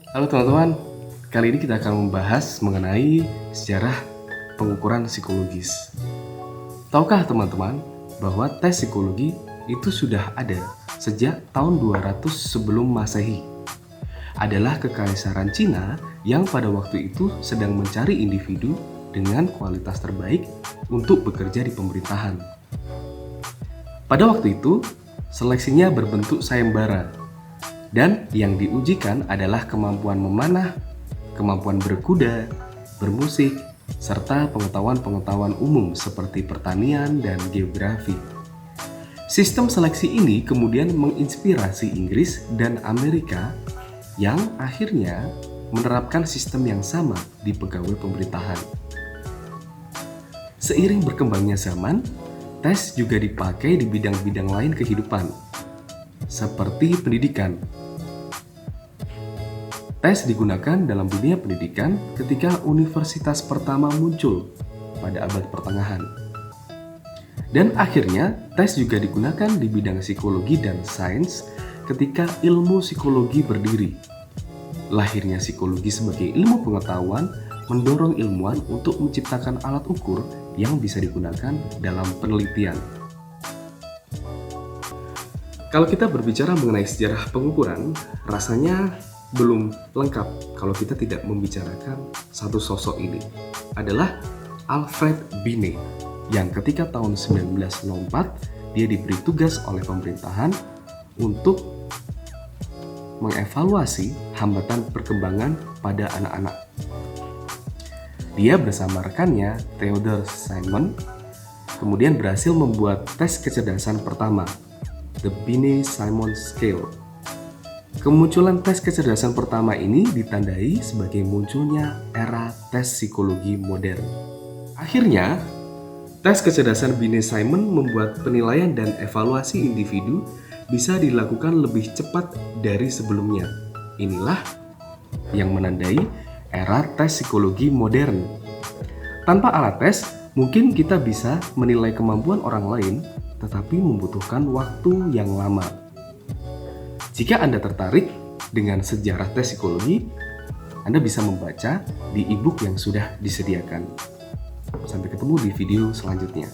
Halo teman-teman, kali ini kita akan membahas mengenai sejarah pengukuran psikologis. Tahukah teman-teman bahwa tes psikologi itu sudah ada sejak tahun 200 sebelum Masehi? Adalah kekaisaran Cina yang pada waktu itu sedang mencari individu dengan kualitas terbaik untuk bekerja di pemerintahan. Pada waktu itu, seleksinya berbentuk sayembara. Dan yang diujikan adalah kemampuan memanah, kemampuan berkuda, bermusik, serta pengetahuan-pengetahuan umum seperti pertanian dan geografi. Sistem seleksi ini kemudian menginspirasi Inggris dan Amerika yang akhirnya menerapkan sistem yang sama di pegawai pemerintahan. Seiring berkembangnya zaman, tes juga dipakai di bidang-bidang lain kehidupan, seperti pendidikan. Tes digunakan dalam dunia pendidikan ketika universitas pertama muncul pada abad pertengahan. Dan akhirnya, tes juga digunakan di bidang psikologi dan sains ketika ilmu psikologi berdiri. Lahirnya psikologi sebagai ilmu pengetahuan mendorong ilmuwan untuk menciptakan alat ukur yang bisa digunakan dalam penelitian. Kalau kita berbicara mengenai sejarah pengukuran, rasanya belum lengkap kalau kita tidak membicarakan satu sosok ini. Adalah Alfred Binet, yang ketika tahun 1904 dia diberi tugas oleh pemerintahan untuk mengevaluasi hambatan perkembangan pada anak-anak. Dia bersama rekannya Theodore Simon kemudian berhasil membuat tes kecerdasan pertama, The Binet-Simon Scale. Kemunculan tes kecerdasan pertama ini ditandai sebagai munculnya era tes psikologi modern. Akhirnya, tes kecerdasan Binet-Simon membuat penilaian dan evaluasi individu bisa dilakukan lebih cepat dari sebelumnya. Inilah yang menandai era tes psikologi modern. Tanpa alat tes, mungkin kita bisa menilai kemampuan orang lain, tetapi membutuhkan waktu yang lama. Jika Anda tertarik dengan sejarah tes psikologi, Anda bisa membaca di e-book yang sudah disediakan. Sampai ketemu di video selanjutnya.